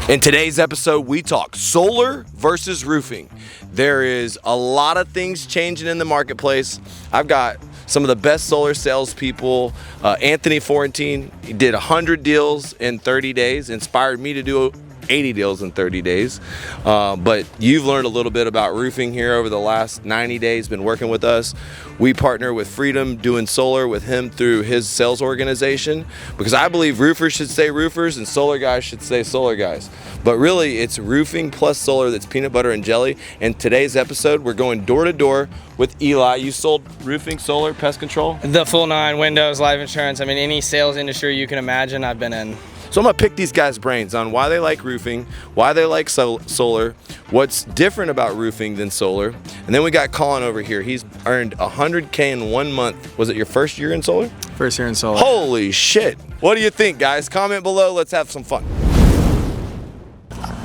In today's episode, we talk solar versus roofing. There is a lot of things changing in the marketplace. I've got some of the best solar salespeople. Anthony Florentine, he did 100 deals in 30 days, inspired me to do 80 deals in 30 days. But you've learned a little bit about roofing here over the last 90 days, been working with us. We partner with Freedom doing solar with him through his sales organization, because I believe roofers should stay roofers and solar guys should stay solar guys. But really, it's roofing plus solar that's peanut butter and jelly. And today's episode, we're going door to door with Eli. You sold roofing, solar, pest control? The full nine, windows, life insurance. I mean, any sales industry you can imagine, I've been in. So I'm gonna pick these guys' brains on why they like roofing, why they like solar, what's different about roofing than solar. And then we got Colin over here. He's earned $100K in 1 month. Was it your first year in solar? First year in solar. Holy shit. What do you think, guys? Comment below, let's have some fun.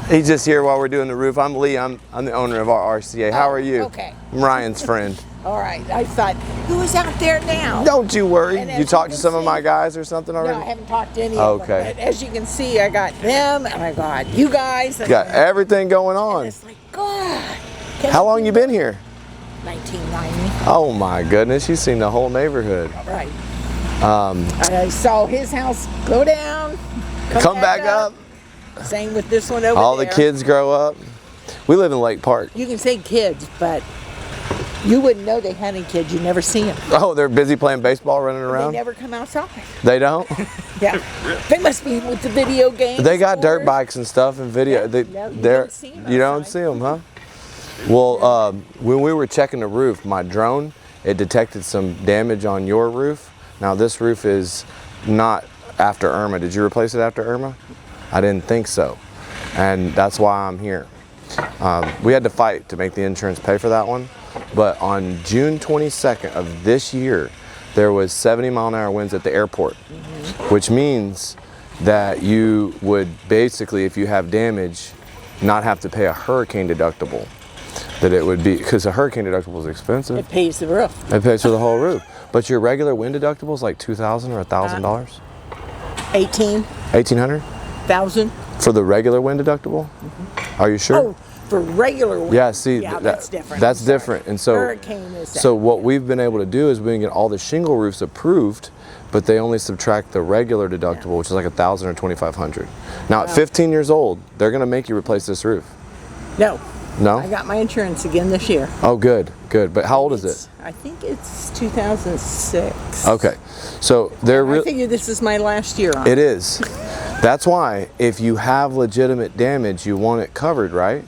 He's just here while we're doing the roof. I'm Lee, I'm the owner of our RCA. How are you? Okay. I'm Ryan's friend. All right, I thought, who's out there now? Don't you worry. And You as talked you to can some of see- my guys or something already? No, I haven't talked to any of them. Okay. But as you can see, I got them and I got you guys. And Got everything going on. it's like, God. How long you been here? 1990. Oh my goodness, you've seen the whole neighborhood. Right. I saw his house go down, Come back up. Same with this one over All there. the kids grow up. We live in Lake Park. You can say kids, but you wouldn't know they had any kids. You never see them. Oh, they're busy playing baseball, running They around? never come outside. They don't? Yeah. They must be with the video games. They got dirt or- bikes and stuff and video. Yeah, no, you don't see 'em You don't outside. see them, huh? Well, when we were checking the roof, my drone, it detected some damage on your roof. Now this roof is not after Irma. Did you replace it after Irma? I didn't think so. And that's why I'm here. We had to fight to make the insurance pay for that one. But on June 22nd of this year, there was 70-mile-an-hour winds at the airport, which means that you would basically, if you have damage, not have to pay a hurricane deductible. That it would be, because a hurricane deductible is expensive. It pays the roof. It pays for the whole roof. But your regular wind deductible is like $2,000 or $1,000? 18,000 $1,800 for the regular wind deductible? Are you sure? Oh, for regular wind. Yeah, see, Yeah, that's different. That's I'm sorry. different. And so, Hurricane is so what we've been able to do is we can get all the shingle roofs approved, but they only subtract the regular deductible, which is like $1,000 or $2,500. Now, at 15 years old, they're gonna make you replace this roof. No. No? I got my insurance again this year. Oh, good, good. But how old is it? I think it's 2006. Okay, so they're I really. figure this is my last year on It is. That's why if you have legitimate damage, you want it covered, right?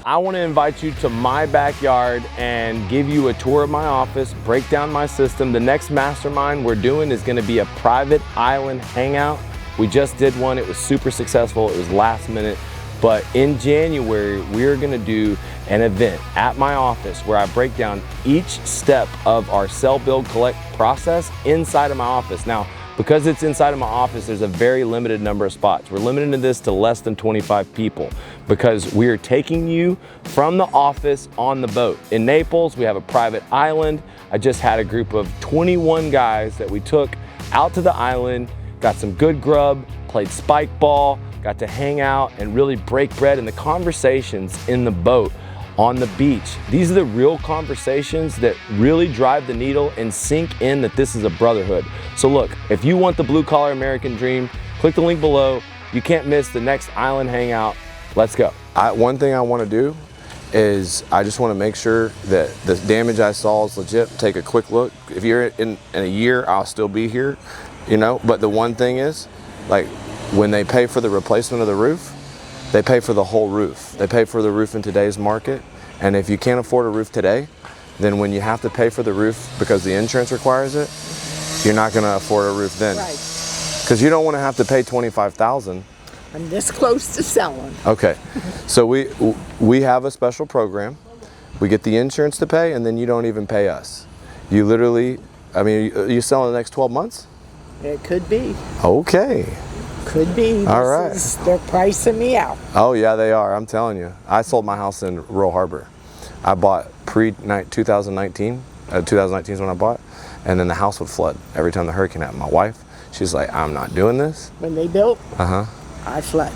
I want to invite you to my backyard and give you a tour of my office, break down my system. The next mastermind we're doing is going to be a private island hangout. We just did one. It was super successful. It was last minute. But in January, we're going to do an event at my office where I break down each step of our sell, build, collect process inside of my office. Now, because it's inside of my office, there's a very limited number of spots. We're limiting this to less than 25 people because we are taking you from the office on the boat. In Naples, we have a private island. I just had a group of 21 guys that we took out to the island, got some good grub, played spike ball, got to hang out and really break bread in the conversations in the boat on the beach. These are the real conversations that really drive the needle and sink in that this is a brotherhood. So look, if you want the blue collar American dream, click the link below. You can't miss the next island hangout. Let's go. One thing I want to do is I just want to make sure that the damage I saw is legit. Take a quick look. If you're in a year, I'll still be here, you know. But the one thing is, like, when they pay for the replacement of the roof, they pay for the whole roof. They pay for the roof in today's market. And if you can't afford a roof today, then when you have to pay for the roof because the insurance requires it, you're not gonna afford a roof then. Right. Because you don't wanna have to pay $25,000. I'm this close to selling. Okay, so we have a special program. We get the insurance to pay and then you don't even pay us. You literally, I mean, you sell in the next 12 months? It could be. Okay. Could be. All right. They're pricing me out. Oh yeah, they are. I'm telling you. I sold my house in Rural Harbor. I bought pre-2019. 2019 is when I bought, and then the house would flood every time the hurricane happened. My wife, she's like, "I'm not doing this." When they built, Uh huh. I flood.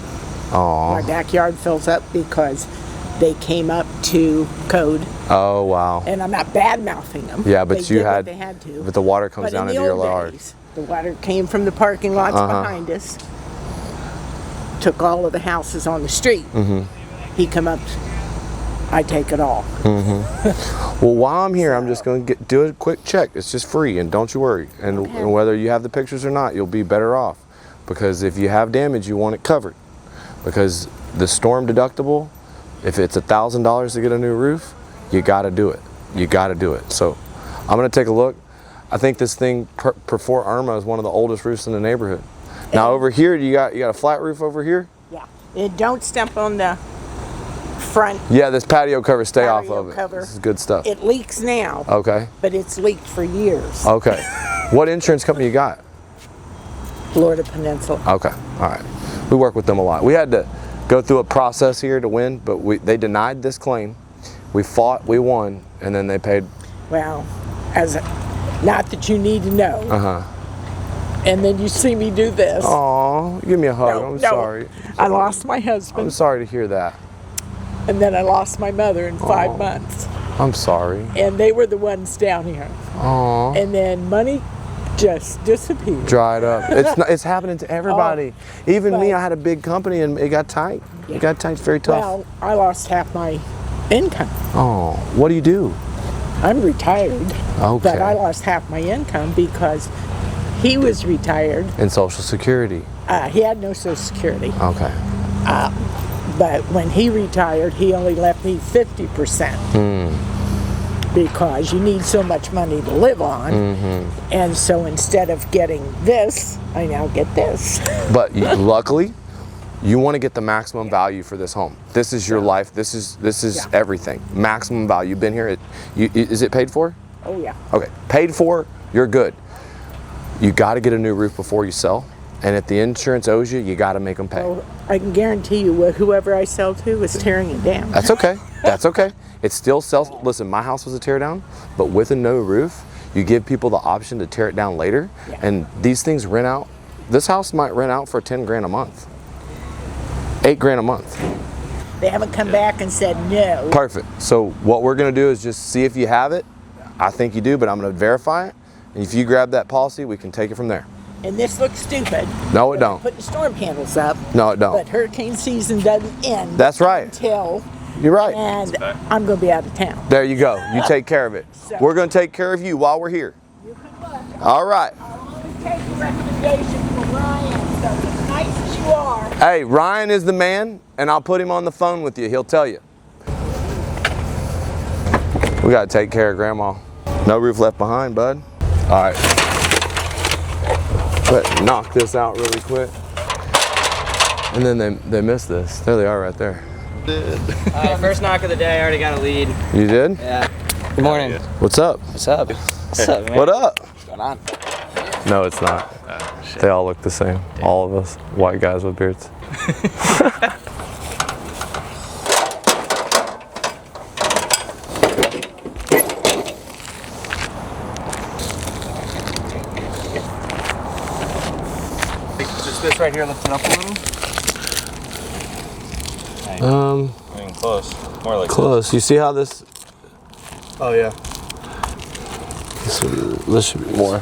Oh. My backyard fills up because they came up to code. Oh, wow. And I'm not bad-mouthing them. Yeah, but they you did what had, they had to. but the water comes But down in into the your old yard. days, the water came from the parking lots behind us, took all of the houses on the street. He come up, I take it all. Well, while I'm here, I'm just going to do a quick check. It's just free, and don't you worry. And whether you have the pictures or not, you'll be better off. Because if you have damage, you want it covered. Because the storm deductible, if it's $1,000 to get a new roof, you got to do it. You got to do it. So I'm going to take a look. I think this thing, Perfor Irma, is one of the oldest roofs in the neighborhood. Now over here, you got a flat roof over here? Yeah. And don't step on the front. Yeah, this patio cover, stay off Patio of it. cover. This is good stuff. It leaks now. Okay. But it's leaked for years. Okay. What insurance company you got? Florida Peninsula. Okay. All right. We work with them a lot. We had to go through a process here to win, but they denied this claim. We fought, we won, and then they paid. Well, not that you need to know. And then you see me do this. Aw, give me a hug. I'm sorry. I lost my husband. I'm sorry to hear that. And then I lost my mother in 5 months. I'm sorry. And they were the ones down here. Aw. And then money just disappeared. Dried up. It's happening to everybody. Even me, I had a big company and it got tight. It got tight. It's very tough. Well, I lost half my income. Oh, what do you do? I'm retired. Okay. But I lost half my income because he was retired. And Social Security. He had no Social Security. Okay. But when he retired, he only left me 50%. Because you need so much money to live on. And so instead of getting this, I now get this. But luckily, you want to get the maximum value for this home. This is your life. This is everything. Maximum value. You've been here. Is it paid for? Oh, yeah. Okay. Paid for, you're good. You got to get a new roof before you sell. And if the insurance owes you, you got to make them pay. Well, I can guarantee you whoever I sell to is tearing it down. That's okay. That's okay. It still sells. Listen, my house was a tear down, but with a no roof, you give people the option to tear it down later. And these things rent out. This house might rent out for 10 grand a month. 8 grand a month. They haven't come back and said no. Perfect. So what we're going to do is just see if you have it. I think you do, but I'm going to verify it. And if you grab that policy, we can take it from there. And this looks stupid. No, it don't. Put the storm panels up. No, it don't. But hurricane season doesn't end. That's right. Until. You're right. And I'm going to be out of town. There you go. You take care of it. So, we're going to take care of you while we're here. You can look. All right. I'll only take a recommendation from Ryan. So as nice as you are. Hey, Ryan is the man, and I'll put him on the phone with you. He'll tell you. We got to take care of Grandma. No roof left behind, bud. All right. But knock this out really quick. And then they missed this. There they are right there. First knock of the day, I already got a lead. You did? Yeah. Good morning. What's up? What's up? What's up, man? What up? What's going on? No, it's not. They all look the same. Damn. All of us. White guys with beards. Just this right here, lift it up a little. I mean, close. More like close. You see how this? Oh yeah. This should be more.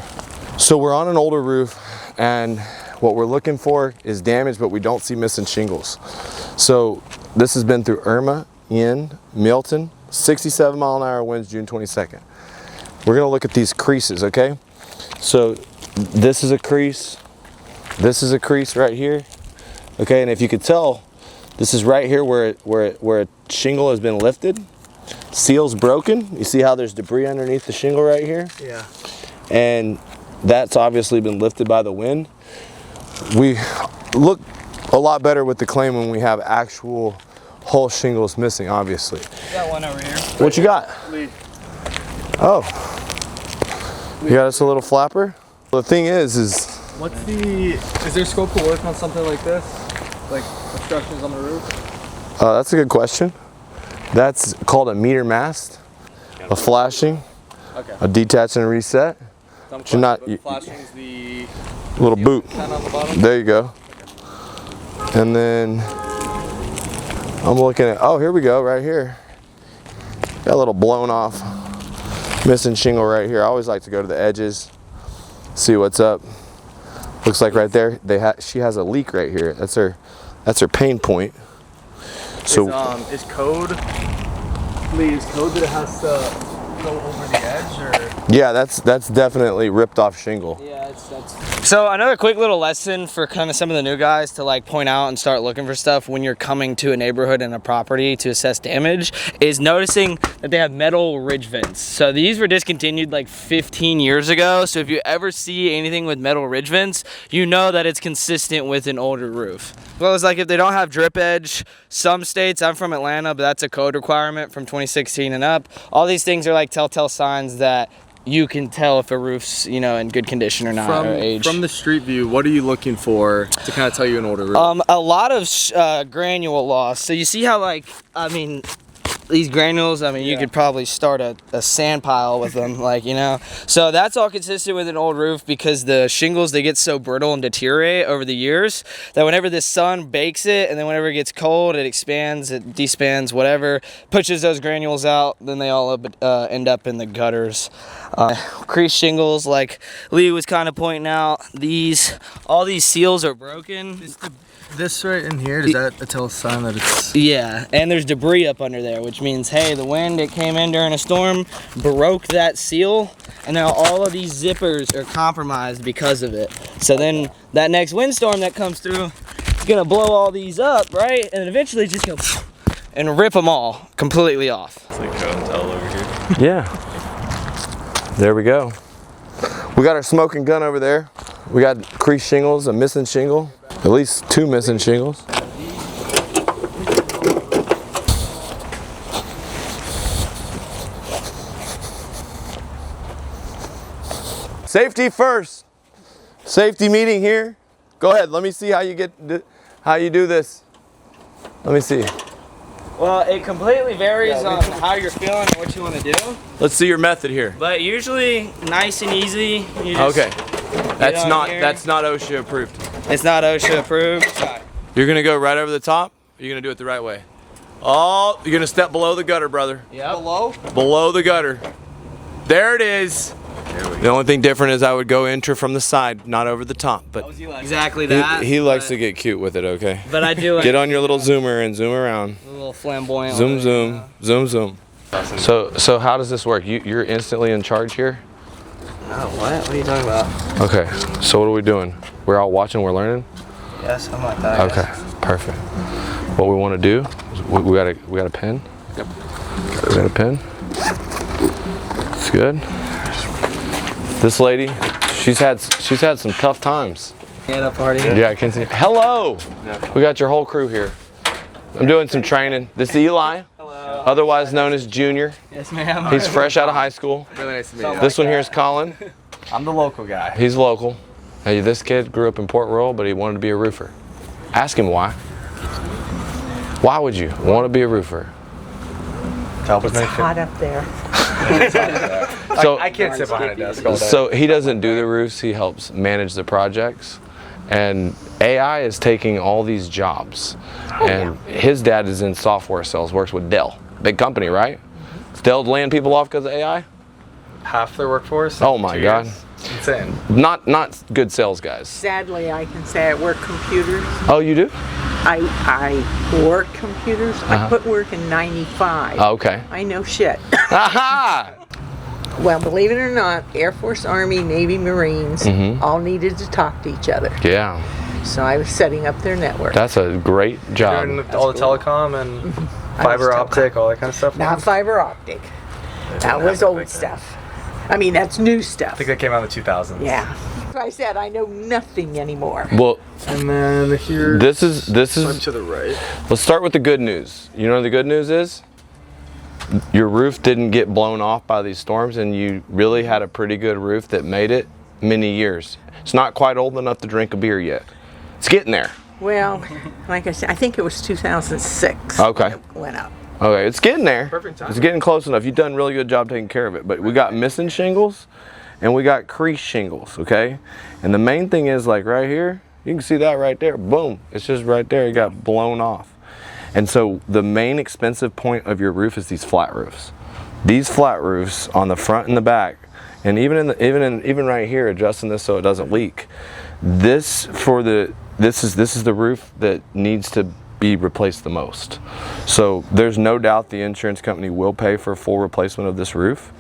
So we're on an older roof, and what we're looking for is damage, but we don't see missing shingles. So this has been through Irma, Ian, Milton, 67 mile an hour winds, June 22nd. We're gonna look at these creases, okay? So this is a crease. This is a crease right here, okay? And if you could tell, this is right here where a shingle has been lifted. Seal's broken. You see how there's debris underneath the shingle right here? Yeah. And that's obviously been lifted by the wind. We look a lot better with the claim when we have actual whole shingles missing, obviously. Got one over here. What you got? Lead. Oh. You got us a little flapper? The thing is is there scope to work on something like this? Like obstructions on the roof? that's a good question. That's called a meter mast, a flashing, a detach and reset. You're not, Flashing's the little boot. kind on the bottom. There you go. And then I'm looking at, oh, here we go, right here. Got a little blown off missing shingle right here. I always like to go to the edges, see what's up. Looks like right there, she has a leak right here. That's her pain point. So is code that it has to go over the edge, or? yeah, that's definitely ripped off shingle. Yeah, so another quick little lesson for kind of some of the new guys to like point out and start looking for stuff when you're coming to a neighborhood and a property to assess damage is noticing that they have metal ridge vents. So these were discontinued like 15 years ago. So if you ever see anything with metal ridge vents, you know that it's consistent with an older roof. Well, it's like if they don't have drip edge, some states, I'm from Atlanta, but that's a code requirement from 2016 and up. All these things are like telltale signs that you can tell if a roof's, you know, in good condition or not, or age. From the street view, what are you looking for to kind of tell you an older roof? A lot of granule loss. So you see how, like, I mean, these granules, I mean, you could probably start a sand pile with them, like, you know. So that's all consistent with an old roof because the shingles, they get so brittle and deteriorate over the years that whenever the sun bakes it and then whenever it gets cold, it expands, it despands, whatever, pushes those granules out, then they all end up in the gutters. Crease shingles, like Lee was kind of pointing out, all these seals are broken. This right in here, does that tell a sign that it's... Yeah, and there's debris up under there, which means, hey, the wind, it came in during a storm, broke that seal, and now all of these zippers are compromised because of it. So then that next windstorm that comes through is gonna blow all these up, right? And eventually just go and rip them all completely off. It's like show and tell over here. Yeah. There we go. We got our smoking gun over there. We got crease shingles, a missing shingle. At least 2 missing shingles. Safety first. Safety meeting here. Go ahead. Let me see how you do this. Let me see. Well, it completely varies on how you're feeling and what you want to do. Let's see your method here. But usually, nice and easy. You just Okay. That's not OSHA approved. It's not OSHA approved. You're gonna go right over the top. Or you're gonna do it the right way. Oh, you're gonna step below the gutter, brother. Yep. Below? Below the gutter. There it is. The only thing different is I would go enter from the side, not over the top. But exactly that. he likes to get cute with it, okay? But I do. Get on your little zoomer and zoom around. A little flamboyant. Zoom, zoom, zoom, zoom. So how does this work? You're instantly in charge here? Oh, what? What are you talking about? Okay, so what are we doing? We're all watching, we're learning? Yeah, something like that. Okay, perfect. What we want to do is we got a pen? Yep. We got a pen? It's good. This lady, she's had some tough times. Get up party. Yeah, I can see. Hello! We got your whole crew here. I'm doing some training. This is Eli. Hello. Otherwise known as Junior. Yes, ma'am. He's fresh out of high school. Really nice to meet you. This one here is Colin. I'm the local guy. He's local. Hey, this kid grew up in Port Royal, but he wanted to be a roofer. Ask him why. Why would you want to be a roofer? It's hot up there. So I can't sit behind a desk all day. So he doesn't do the roofs, he helps manage the projects. And AI is taking all these jobs. And his dad is in software sales, works with Dell. Big company, right? Is Dell laying people off because of AI? Half their workforce. Oh my God. Insane. Not good sales guys. Sadly, I can say I work computers. Oh, you do? I work computers. I quit work in '95. Oh, okay. I know shit. Aha! Well, believe it or not, Air Force, Army, Navy, Marines all needed to talk to each other. Yeah. So I was setting up their network. That's a great job. Doing all the telecom and fiber optic, all that kind of stuff. Not fiber optic. That was old stuff. I mean, that's new stuff. I think that came out in the 2000s. Yeah. Like I said, I know nothing anymore. Well, And then here. this is to the right. let's start with the good news. You know what the good news is? Your roof didn't get blown off by these storms and you really had a pretty good roof that made it many years. It's not quite old enough to drink a beer yet. It's getting there. Well, like I said, I think it was 2006. Okay. It went up. Okay, it's getting there. Perfect time. It's getting close enough. You've done a really good job taking care of it. But we got missing shingles and we got crease shingles, okay? And the main thing is like right here, you can see that right there, boom. It's just right there, it got blown off. And so the main expensive point of your roof is these flat roofs. These flat roofs on the front and the back, and even right here, adjusting this so it doesn't leak. This is the roof that needs to be replaced the most. So there's no doubt the insurance company will pay for a full replacement of this roof.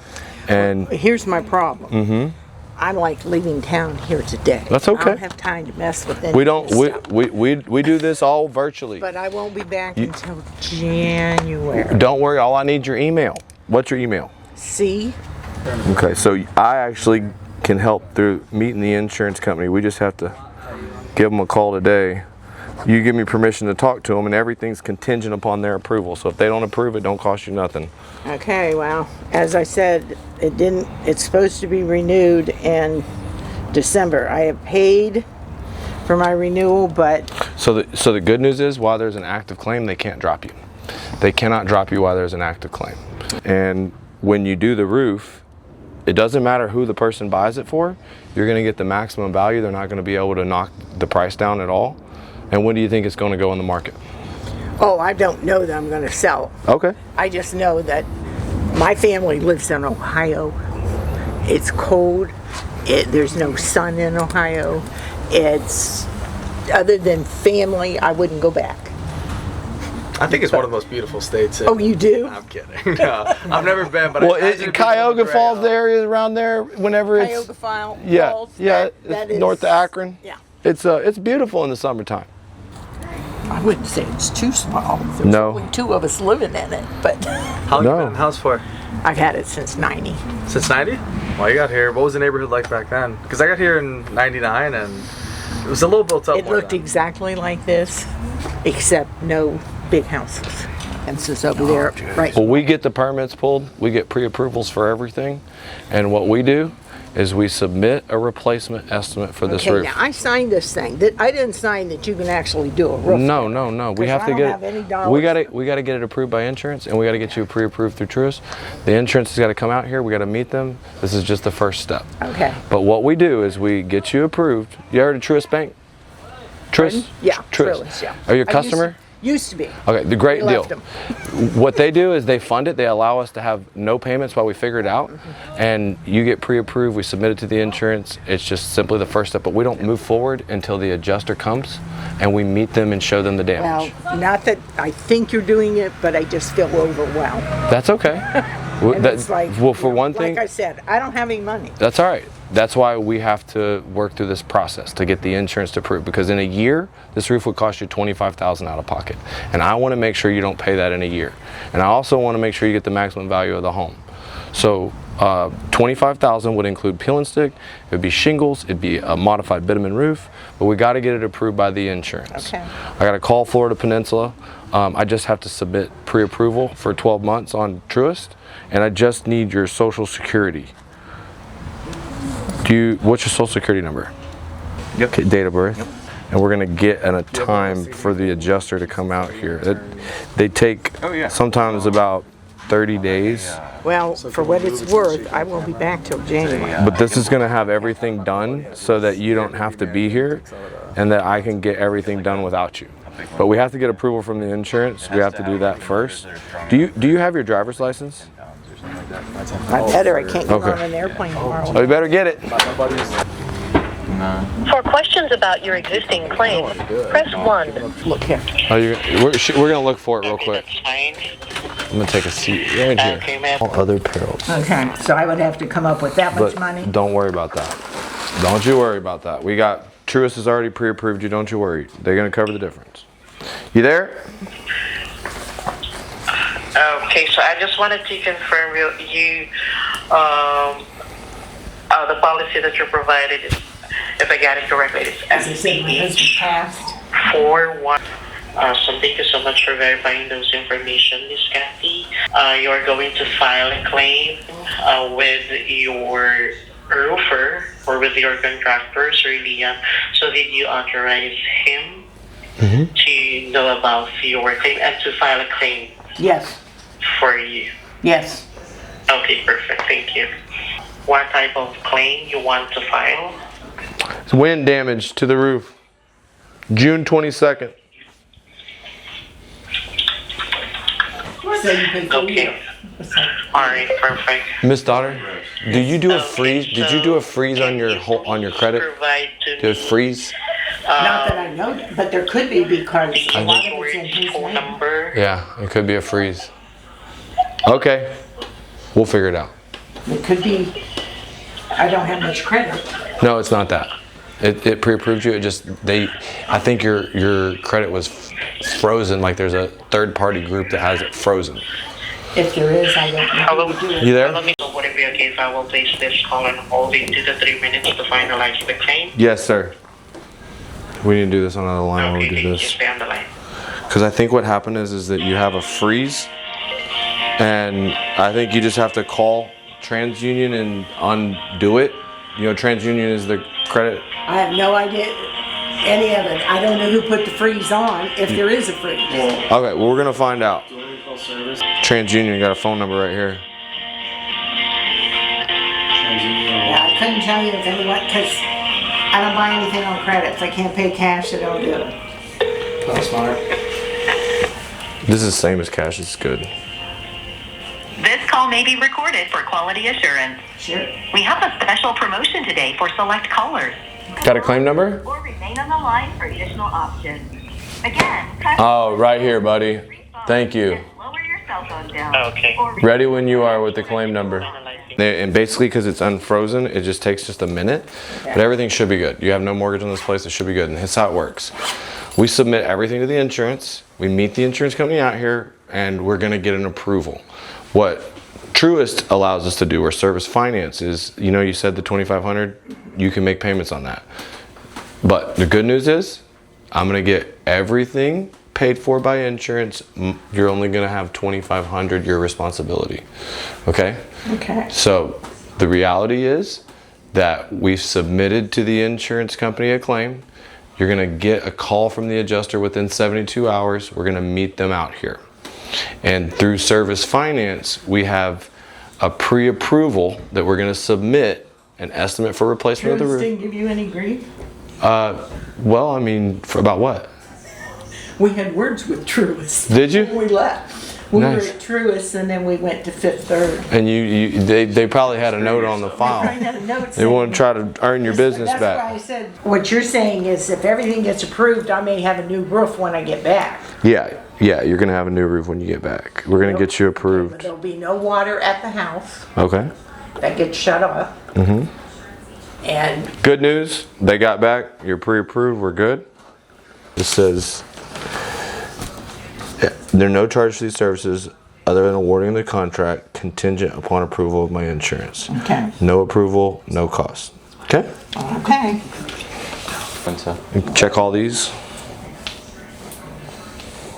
And Here's my problem. I like leaving town here today. That's okay. I don't have time to mess with any we don't of this stuff. we do this all virtually. But I won't be back until January. Don't worry, all I need is your email. What's your email? See? Okay, so I actually can help through meeting the insurance company. We just have to give them a call today. You give me permission to talk to them, and everything's contingent upon their approval. So if they don't approve it, don't cost you nothing. Okay, well, as I said, it's supposed to be renewed in December. I have paid for my renewal, but... So the good news is, while there's an active claim, they can't drop you. They cannot drop you while there's an active claim. And when you do the roof, it doesn't matter who the person buys it for, you're gonna get the maximum value. They're not gonna be able to knock the price down at all. And when do you think it's gonna go in the market? Oh, I don't know that I'm going to sell. Okay. I just know that my family lives in Ohio. It's cold. There's no sun in Ohio. It's, other than family, I wouldn't go back. I think it's one of the most beautiful states. Oh, you do? I'm kidding. No, I've never been, but Well, I imagine Cuyahoga it's Falls, the area around there, whenever it's Cuyahoga Falls. yeah, that it's is, north of Akron. Yeah. It's beautiful in the summertime. I wouldn't say it's too small. There's No. only 2 of us living in it, but How long No. you been in the house for? I've had it since 90. Since 90? Well, you got here. What was the neighborhood like back then? Because I got here in 99 and it was a little built up. It more looked then. exactly like this, except no big houses. And since over there, right. Well, we get the permits pulled, we get pre-approvals for everything, and what we do is we submit a replacement estimate for this Okay, roof. now I signed this thing. I didn't sign that you can actually do a roof. No. We 'Cause have I to don't get have any it. dollars. We got to get it approved by insurance, and we got to get you pre-approved through Truist. The insurance has got to come out here. We got to meet them. This is just the first step. Okay. But what we do is we get you approved. You heard of Truist Bank? Truist? Yeah, Truist. Truist, yeah. Are you a I customer? Used to be. Okay, the great We deal. left 'em. What they do is they fund it. They allow us to have no payments while we figure it out, and you get pre-approved. We submit it to the insurance. It's just simply the first step, but we don't move forward until the adjuster comes and we meet them and show them the damage. Well, not that I think you're doing it, but I just feel overwhelmed. That's okay. And it's like, well, for one thing, like I said, I don't have any money. that's all right. That's why we have to work through this process to get the insurance to approve, because in a year, this roof would cost you $25,000 out of pocket. And I want to make sure you don't pay that in a year. And I also want to make sure you get the maximum value of the home. So $25,000 would include peel and stick, it would be shingles, it'd be a modified bitumen roof, but we got to get it approved by the insurance. Okay. I got to call Florida Peninsula. I just have to submit pre-approval for 12 months on Truist, and I just need your social security. What's your social security number? Yep. Okay, date of birth. Yep. And we're gonna get a time for the adjuster to come out here. They take sometimes about 30 days. Well, for what it's worth, I won't be back till January. But this is gonna have everything done so that you don't have to be here and that I can get everything done without you. But we have to get approval from the insurance. We have to do that first. Do you have your driver's license? I better. I can't get Okay. on an airplane tomorrow. Oh, you better get it. For questions about your existing claim, press 1. Look here. Oh, we're gonna look for it real quick. That's fine. I'm gonna take a seat right here. Okay, ma'am. All other perils. Okay, so I would have to come up with that much But money? don't worry about that. Don't you worry about that. We got Truist has already pre-approved you. Don't you worry. They're gonna cover the difference. You there? Okay, so I just wanted to confirm the policy that you provided is, if I got it correctly, it's As I said, my husband SCH passed. 41. So thank you so much for verifying those information, Miss Kathy. You are going to file a claim with your roofer or with your contractor, Sir Liam, so that you authorize him to know about your claim and to file a claim Yes, for you. yes. Okay, perfect. Thank you. What type of claim you want to file? It's wind damage to the roof. June 22nd. So you pay 4 years. Okay. All right, perfect. Miss Daughter, do you do a freeze? Did you do a freeze on your credit? Provide to Do a me, freeze? Not that I know, but there could be because a lot of it's in storage his phone name. number. Yeah, it could be a freeze. Okay, we'll figure it out. It could be, I don't have much credit. No, it's not that. It pre-approved you. I think your credit was frozen. Like there's a third-party group that has it frozen. If there is, I don't know Hello? who to do it. You there? Would it be okay if I will place this call on hold in 2 to 3 minutes to finalize the claim? Yes, sir. We need to do this on another line while we Okay, do thank you. this. Stay on the line. Because I think what happened is that you have a freeze, and I think you just have to call TransUnion and undo it. You know, TransUnion is the credit. I have no idea any of it. I don't know who put the freeze on, if there is a freeze. Okay, well, we're gonna find out. TransUnion got a phone number right here. Yeah, I couldn't tell you if anyone, because I don't buy anything on credit. If I can't pay cash, I don't do it. That's smart. This is the same as cash. It's good. This call may be recorded for quality assurance. Sure. We have a special promotion today for select callers. Got a claim number? Or remain on the line for additional options. Again, press Oh, right here, buddy. response Thank you. and lower your cell phone down. Okay. Or Ready when you are with the claim number. And basically, because it's unfrozen, it just takes just a minute. But everything should be good. You have no mortgage on this place. It should be good. And that's how it works. We submit everything to the insurance. We meet the insurance company out here, and we're going to get an approval. What Truist allows us to do, or Service Finance, is, you know, you said the $2,500, you can make payments on that. But the good news is, I'm going to get everything paid for by insurance. You're only going to have $2,500, your responsibility. Okay? Okay. So the reality is that we've submitted to the insurance company a claim. You're going to get a call from the adjuster within 72 hours. We're going to meet them out here. And through Service Finance, we have a pre-approval that we're going to submit an estimate for replacement of the Truist roof. didn't give you any grief? Well, I mean, for about what? We had words with Truist. Did you? When we left. We Nice. were at Truist and then we went to Fifth Third. And they probably had a note on the I file. had a note They saying- want to try to earn your business That's why I back. said, what you're saying is if everything gets approved, I may have a new roof when I get back. Yeah, you're going to have a new roof when you get back. We're going to get you But approved. there'll be no water at the house. Okay. That gets shut off. Mm-hmm. And Good news, they got back. You're pre-approved. We're good. It says, there are no charge to these services other than awarding the contract contingent upon approval of my insurance. okay, No approval, no cost. Okay? okay. Check all these.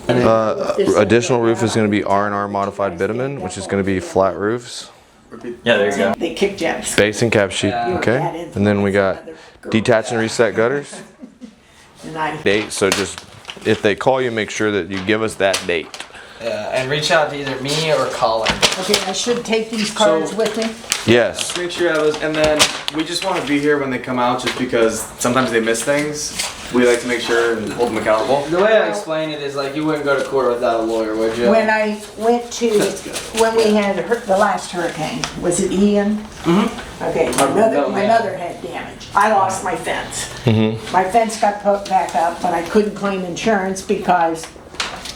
Additional roof is going to be R&R modified bitumen, which is going to be flat roofs. Yeah, there you go. They kicked Jeff's. Base and cap sheet, okay? And then we got detach and reset gutters. And I, Date, so just, if they call you, make sure that you give us that date. Yeah, and reach out to either me or Colin. okay, I should take these cards So- with me. Yes. Make sure you have those, and then we just want to be here when they come out, just because sometimes they miss things. We like to make sure and hold them accountable. The way I explain it is like you wouldn't go to court without a lawyer, would you? When I went to, when we had the last hurricane, was it Ian? Mm-hmm. Okay, my mother had damage. I lost my fence. Mm-hmm. My fence got put back up, but I couldn't claim insurance because.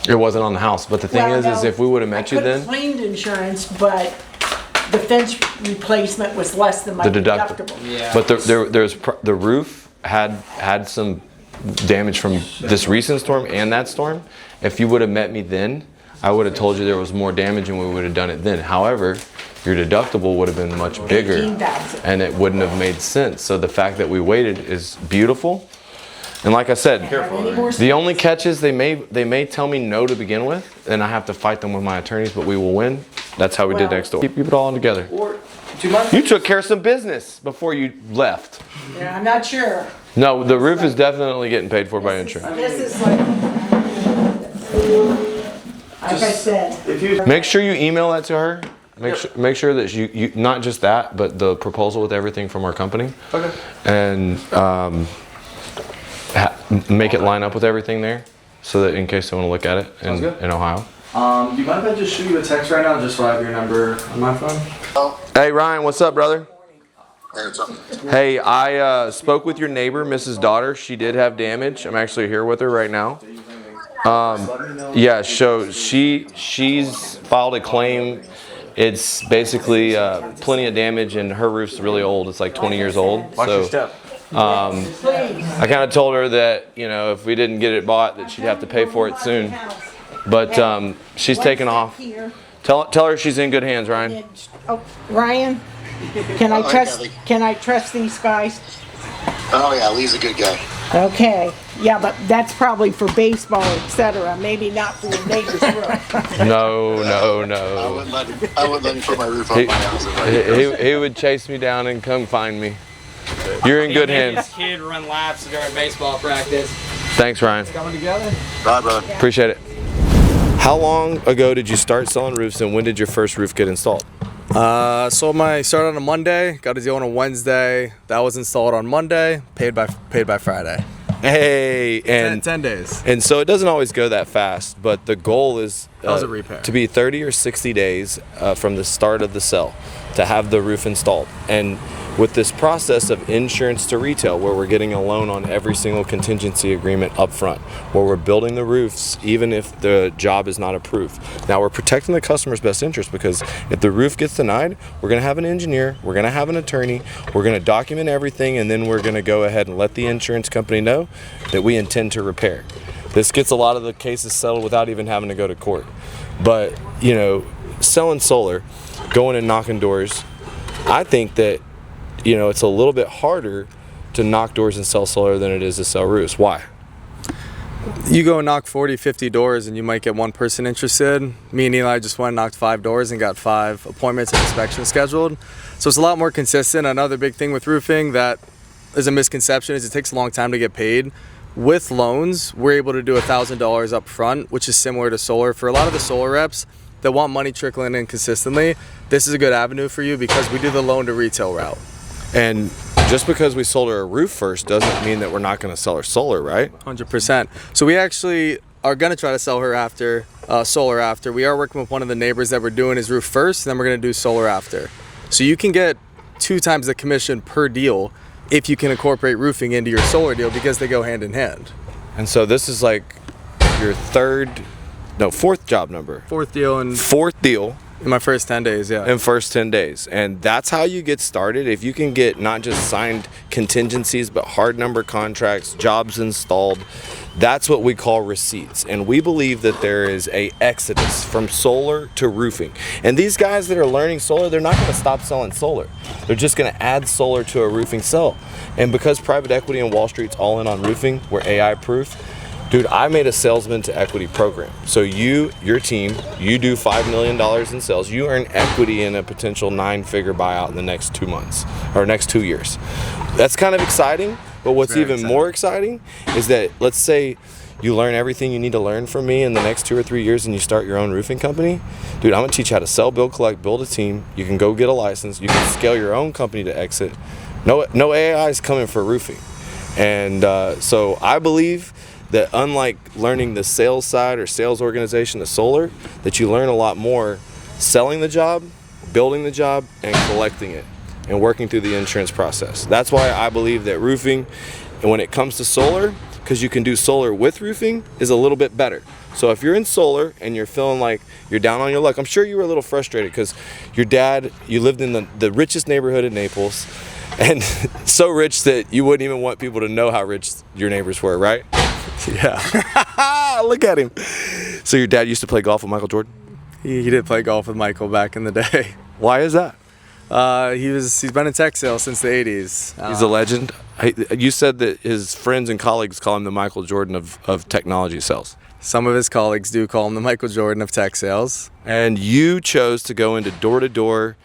It wasn't on the house, but the thing Well, is no, if we would have met you I could have then, claimed insurance, but the fence replacement was less than my the deductible. deductible. Yeah. But the roof had some damage from this recent storm and that storm. If you would have met me then, I would have told you there was more damage and we would have done it then. However, your deductible would have been much bigger $18,000. and it wouldn't have made sense. So the fact that we waited is beautiful. And like I said, the only catch is they may tell me no to begin with, and I have to fight them with my attorneys, but we will win. That's how we did Well- next door. Keep it all together. Or 2 months. You took care of some business before you left. Yeah, I'm not sure. No, the roof is definitely getting paid for by insurance. This is like I said, If you Make sure you email that to her. Make sure that you not just that, but the proposal with everything from our company. okay. And make it line up with everything there, so that in case they want to look at it Sounds good. in Ohio. Do you mind if I just shoot you a text right now, just so I have your number on my phone? Hey Ryan, what's up, brother? Hey, I spoke with your neighbor, Mrs. Daughter. She did have damage. I'm actually here with her right now. Yeah, so she's filed a claim. It's basically plenty of damage, and her roof's really old. It's like 20 years old. Watch your step. I kind of told her that, you know, if we didn't get it bought, that she'd have to pay for it soon. But she's taken off. Tell her she's in good hands, Ryan. Oh, Ryan, can I trust these guys? Oh yeah, Lee's a good guy. Okay. Yeah, but that's probably for baseball, etc. Maybe not for your neighbor's roof. No. I wouldn't let him put my roof on my house. He would chase me down and come find me. You're in good hands. This kid run laps during baseball practice. Thanks, Ryan. Coming together? Bye, brother. Appreciate it. How long ago did you start selling roofs, and when did your first roof get installed? Started on a Monday, got a deal on a Wednesday. That was installed on Monday, paid by Friday. Hey, and 10 days. And so it doesn't always go that fast, but the goal is That was a repair. to be 30 or 60 days from the start of the sell to have the roof installed. And with this process of insurance to retail, where we're getting a loan on every single contingency agreement up front, where we're building the roofs even if the job is not approved. Now we're protecting the customer's best interest, because if the roof gets denied, we're going to have an engineer, we're going to have an attorney, we're going to document everything, and then we're going to go ahead and let the insurance company know that we intend to repair. This gets a lot of the cases settled without even having to go to court. But, you know, selling solar, going and knocking doors, I think that, you know, it's a little bit harder to knock doors and sell solar than it is to sell roofs. Why? You go knock 40, 50 doors and you might get one person interested. Me and Eli just went and knocked 5 doors and got 5 appointments and inspections scheduled. So it's a lot more consistent. Another big thing with roofing that is a misconception is it takes a long time to get paid. With loans, we're able to do $1,000 up front, which is similar to solar. For a lot of the solar reps that want money trickling in consistently, this is a good avenue for you because we do the loan to retail route. And just because we sold her a roof first doesn't mean that we're not going to sell her solar, right? 100%. So we actually are going to try to sell her after solar after. We are working with one of the neighbors that we're doing his roof first, and then we're going to do solar after. So you can get 2 times the commission per deal if you can incorporate roofing into your solar deal, because they go hand in hand. And so this is like your 4th job number. 4th deal and 4th deal. in my first 10 days, yeah. In first 10 days. And that's how you get started. If you can get not just signed contingencies, but hard number contracts, jobs installed, that's what we call receipts. And we believe that there is a exodus from solar to roofing. And these guys that are learning solar, they're not going to stop selling solar. They're just going to add solar to a roofing sell. And because private equity and Wall Street's all in on roofing, we're AI proof. Dude, I made a salesman to equity program. So your team, you do $5 million in sales. You earn equity in a potential 9-figure buyout in the next 2 months or next 2 years. That's kind of exciting. But what's even more exciting is that, let's say you learn everything you need to learn from me in the next 2 or 3 years and you start your own roofing company. Dude, I'm gonna teach you how to sell, build, collect, build a team. You can go get a license. You can scale your own company to exit. No AI is coming for roofing. And so I believe that unlike learning the sales side or sales organization of solar, that you learn a lot more selling the job, building the job, and collecting it, and working through the insurance process. That's why I believe that roofing, and when it comes to solar, because you can do solar with roofing, is a little bit better. So if you're in solar and you're feeling like you're down on your luck, I'm sure you were a little frustrated because your dad, you lived in the richest neighborhood in Naples, and so rich that you wouldn't even want people to know how rich your neighbors were, right? Yeah. Look at him. So your dad used to play golf with Michael Jordan? He did play golf with Michael back in the day. Why is that? He's been in tech sales since the 80s. He's a legend. You said that his friends and colleagues call him the Michael Jordan of technology sales. Some of his colleagues do call him the Michael Jordan of tech sales. And you chose to go into door-to-door.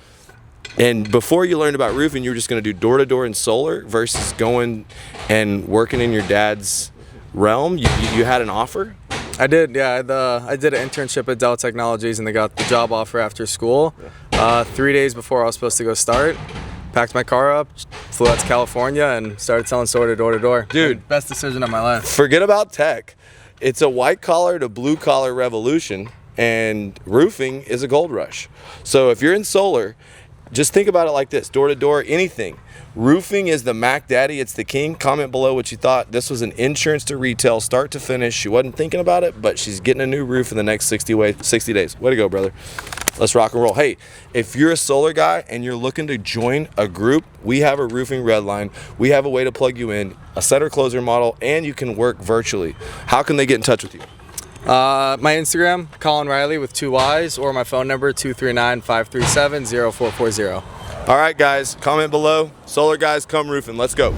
And before you learned about roofing, you were just going to do door-to-door and solar versus going and working in your dad's realm. You had an offer? I did, yeah. I did an internship at Dell Technologies, and they got the job offer after school. 3 days before I was supposed to go start, packed my car up, flew out to California, and started selling solar door to door. Dude, best decision of my life. Forget about tech. It's a white-collar to blue-collar revolution, and roofing is a gold rush. So if you're in solar, just think about it like this: door to door, anything. Roofing is the Mac Daddy, it's the king. Comment below what you thought. This was an insurance to retail, start to finish. She wasn't thinking about it, but she's getting a new roof in the next 60 days. Way to go, brother. Let's rock and roll. Hey, if you're a solar guy and you're looking to join a group, we have a roofing red line. We have a way to plug you in, a setter closer model, and you can work virtually. How can they get in touch with you? My Instagram, Colin Riley with 2 Y's, or my phone number, 239-537-0440. All right, guys, comment below. Solar guys, come roofing. Let's go.